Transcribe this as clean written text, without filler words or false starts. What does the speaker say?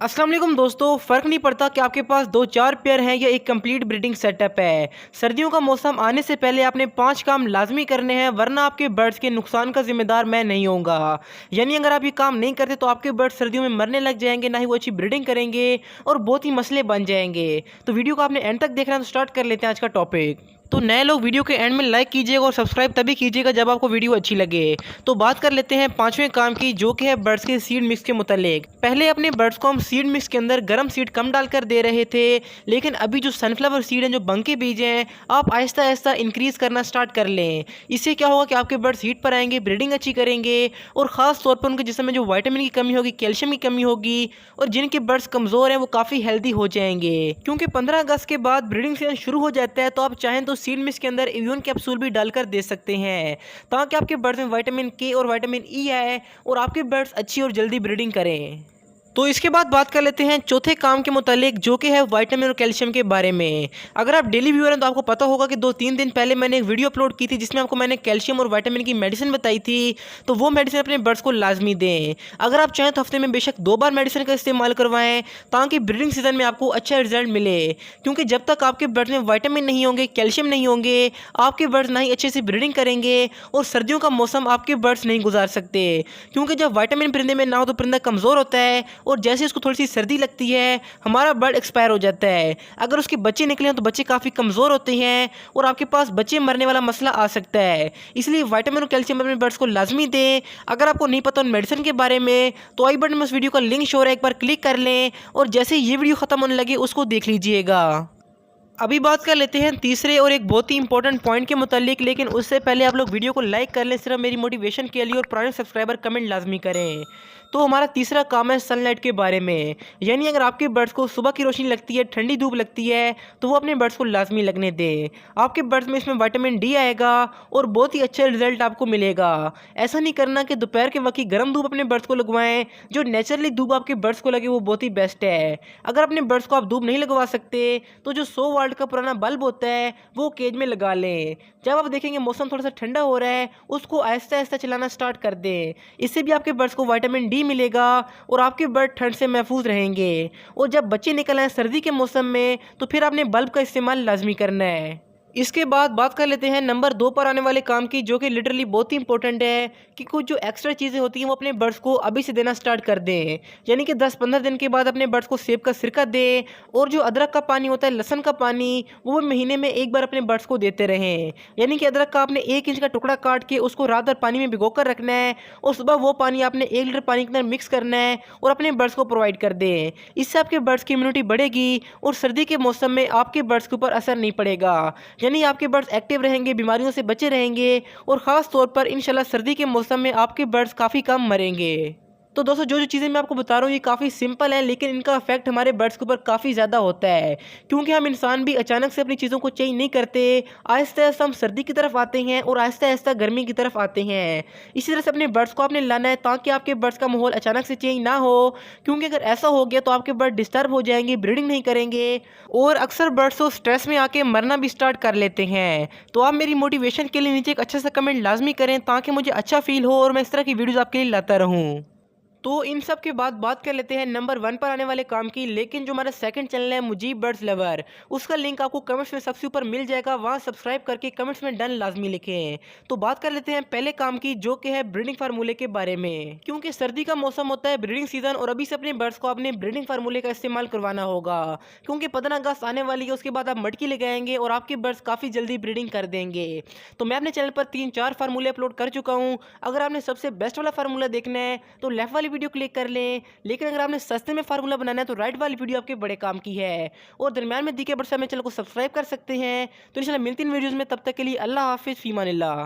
अस्सलाम वालेकुम दोस्तों, फ़र्क नहीं पड़ता कि आपके पास 2-4 पेयर हैं या एक कंप्लीट ब्रीडिंग सेटअप है। सर्दियों का मौसम आने से पहले आपने 5 काम लाजमी करने हैं, वरना आपके बर्ड्स के नुकसान का ज़िम्मेदार मैं नहीं होऊंगा। यानी अगर आप ये काम नहीं करते तो आपके बर्ड्स सर्दियों में मरने लग जाएंगे, ना ही वो अच्छी ब्रीडिंग करेंगे और बहुत ही मसले बन जाएंगे। तो वीडियो को आपने एंड तक देखना है, तो स्टार्ट कर लेते हैं आज का टॉपिक। तो नए लोग वीडियो के एंड में लाइक कीजिएगा और सब्सक्राइब तभी कीजिएगा जब आपको वीडियो अच्छी लगे। तो बात कर लेते हैं 5वें काम की, जो कि है बर्ड्स के सीड मिक्स के मुतालिक। पहले अपने बर्ड्स को हम सीड मिक्स के अंदर गर्म सीड कम डालकर दे रहे थे, लेकिन अभी जो सनफ्लावर सीड हैं, जो बंके बीज हैं, आप आहिस्ता आहिस्ता इंक्रीज़ करना स्टार्ट कर लें। इससे क्या होगा कि आपके बर्ड्स हीट पर आएंगे, ब्रीडिंग अच्छी करेंगे और ख़ास तौर पर उनके जिस्म में जो वाइटामिन की कमी होगी, कैल्शियम की कमी होगी और जिनके बर्ड्स कमज़ोर हैं वो काफ़ी हेल्दी हो जाएंगे। क्योंकि 15 अगस्त के बाद ब्रीडिंग सीजन शुरू हो जाता है, तो आप चाहें तो सीड मिक्स के अंदर इम्यून कैप्सूल भी डालकर दे सकते हैं, ताकि आपके बर्ड्स में विटामिन के और विटामिन ई आए और आपके बर्ड्स अच्छी और जल्दी ब्रीडिंग करें। तो इसके बाद बात कर लेते हैं चौथे काम के मुतालिक, जो कि है विटामिन और कैल्शियम के बारे में। अगर आप डेली व्यूअर हैं तो आपको पता होगा कि 2-3 दिन पहले मैंने एक वीडियो अपलोड की थी, जिसमें आपको मैंने कैल्शियम और विटामिन की मेडिसिन बताई थी। तो वो मेडिसिन अपने बर्ड्स को लाजमी दें। अगर आप चाहें तो हफ्ते में बेशक 2 बार मेडिसिन का इस्तेमाल करवाएं, ताकि ब्रीडिंग सीजन में आपको अच्छा रिजल्ट मिले। क्योंकि जब तक आपके बर्ड्स में विटामिन नहीं होंगे, कैल्शियम नहीं होंगे, आपके बर्ड्स ना ही अच्छे से ब्रीडिंग करेंगे और सर्दियों का मौसम आपके बर्ड्स नहीं गुजार सकते। क्योंकि जब विटामिन परिंदे में ना हो तो परिंदा कमज़ोर होता है और जैसे उसको थोड़ी सी सर्दी लगती है, हमारा बर्ड एक्सपायर हो जाता है। अगर उसके बच्चे निकले हैं तो बच्चे काफ़ी कमज़ोर होते हैं और आपके पास बच्चे मरने वाला मसला आ सकता है। इसलिए विटामिन और कैल्शियम अपने बर्ड्स को लाजमी दें। अगर आपको नहीं पता उन मेडिसिन के बारे में, तो आई बटन में उस वीडियो का लिंक शो है, एक बार क्लिक कर लें और जैसे ये वीडियो ख़त्म होने लगे उसको देख लीजिएगा। अभी बात कर लेते हैं तीसरे और एक बहुत ही इंपॉर्टेंट पॉइंट के मुतालिक, लेकिन उससे पहले आप लोग वीडियो को लाइक कर लें, सिर्फ मेरी मोटिवेशन के लिए, और पुराने सब्सक्राइबर कमेंट लाजमी करें। तो हमारा तीसरा काम है सनलाइट के बारे में। यानी अगर आपके बर्ड्स को सुबह की रोशनी लगती है, ठंडी धूप लगती है, तो वो अपने बर्ड्स को लाजमी लगने दें। आपके बर्ड्स में इसमें विटामिन डी आएगा और बहुत ही अच्छा रिजल्ट आपको मिलेगा। ऐसा नहीं करना कि दोपहर के वक्त गर्म धूप अपने बर्ड्स को लगवाएं। जो नेचुरली धूप आपके बर्ड्स को लगे वो बहुत ही बेस्ट है। अगर अपने बर्ड्स को आप धूप नहीं लगवा सकते तो जो 100 वाट का पुराना बल्ब होता है वो केज में लगा लें। जब आप देखेंगे मौसम थोड़ा सा ठंडा हो रहा है, उसको आहिस्ता आहिस्ता चलाना स्टार्ट कर दें। इससे भी आपके बर्ड्स को विटामिन डी मिलेगा और आपके बर्ड ठंड से महफूज रहेंगे। और जब बच्चे निकल आए सर्दी के मौसम में, तो फिर आपने बल्ब का इस्तेमाल लाजमी करना है। इसके बाद बात कर लेते हैं नंबर 2 पर आने वाले काम की, जो कि लिटरली बहुत ही इंपॉर्टेंट है कि कुछ जो एक्स्ट्रा चीज़ें होती हैं वो अपने बर्ड्स को अभी से देना स्टार्ट कर दें। यानी कि 10-15 दिन के बाद अपने बर्ड्स को सेब का सिरका दें और जो अदरक का पानी होता है, लहसुन का पानी, वो महीने में एक बार अपने बर्ड्स को देते रहें। यानी कि अदरक का आपने 1 इंच का टुकड़ा काट के उसको रात भर पानी में भिगो कर रखना है और सुबह वो पानी आपने 1 लीटर पानी के अंदर मिक्स करना है और अपने बर्ड्स को प्रोवाइड कर दें। इससे आपके बर्ड्स की इम्यूनिटी बढ़ेगी और सर्दी के मौसम में आपके बर्ड्स के ऊपर असर नहीं पड़ेगा। यानी आपके बर्ड्स एक्टिव रहेंगे, बीमारियों से बचे रहेंगे और ख़ास तौर पर इंशाल्लाह सर्दी के मौसम में आपके बर्ड्स काफ़ी कम मरेंगे। तो दोस्तों, जो जो चीज़ें मैं आपको बता रहा हूँ ये काफ़ी सिंपल है, लेकिन इनका इफेक्ट हमारे बर्ड्स के ऊपर काफ़ी ज़्यादा होता है। क्योंकि हम इंसान भी अचानक से अपनी चीज़ों को चेंज नहीं करते। आहिस्ता आहिस्ता हम सर्दी की तरफ आते हैं और आहिस्ता आहिस्ता गर्मी की तरफ आते हैं। इसी तरह से अपने बर्ड्स को आपने लाना है, ताकि आपके बर्ड्स का माहौल अचानक से चेंज ना हो। क्योंकि अगर ऐसा हो गया तो आपके बर्ड डिस्टर्ब हो जाएंगे, ब्रीडिंग नहीं करेंगे और अक्सर बर्ड्स तो स्ट्रेस में आके मरना भी स्टार्ट कर लेते हैं। तो आप मेरी मोटिवेशन के लिए नीचे एक अच्छा सा कमेंट लाजमी करें, ताकि मुझे अच्छा फील हो और मैं इस तरह की वीडियोज़ आपके लिए लाता रहूँ। तो इन सब के बाद बात कर लेते हैं नंबर 1 पर आने वाले काम की, लेकिन जो हमारा सेकंड चैनल है मुजीब बर्ड्स लवर, उसका लिंक आपको कमेंट्स में सबसे ऊपर मिल जाएगा। वहाँ सब्सक्राइब करके कमेंट्स में डन लाजमी लिखें। तो बात कर लेते हैं पहले काम की, जो कि है ब्रीडिंग फार्मूले के बारे में। क्योंकि सर्दी का मौसम होता है, ब्रीडिंग सीजन, और अभी से अपने बर्ड्स को अपने ब्रीडिंग फार्मूले का इस्तेमाल करवाना होगा। क्योंकि 15 अगस्त आने वाली है, उसके बाद आप मटकी लगाएंगे और आपके बर्ड्स काफ़ी जल्दी ब्रीडिंग कर देंगे। तो मैं अपने चैनल पर 3-4 फार्मूले अपलोड कर चुका हूँ। अगर आपने सबसे बेस्ट वाला फार्मूला देखना है तो लेफ्ट वाली वीडियो क्लिक कर लें, लेकिन अगर आपने सस्ते में फार्मूला बनाना है तो राइट वाली वीडियो आपके बड़े काम की है। और दरमियान में दी के बट मेरे चैनल को सब्सक्राइब कर सकते हैं। तो इंशाल्लाह मिलती हैं वीडियोज़ में, तब तक के लिए अल्लाह हाफिज़, फीमानिल्लाह।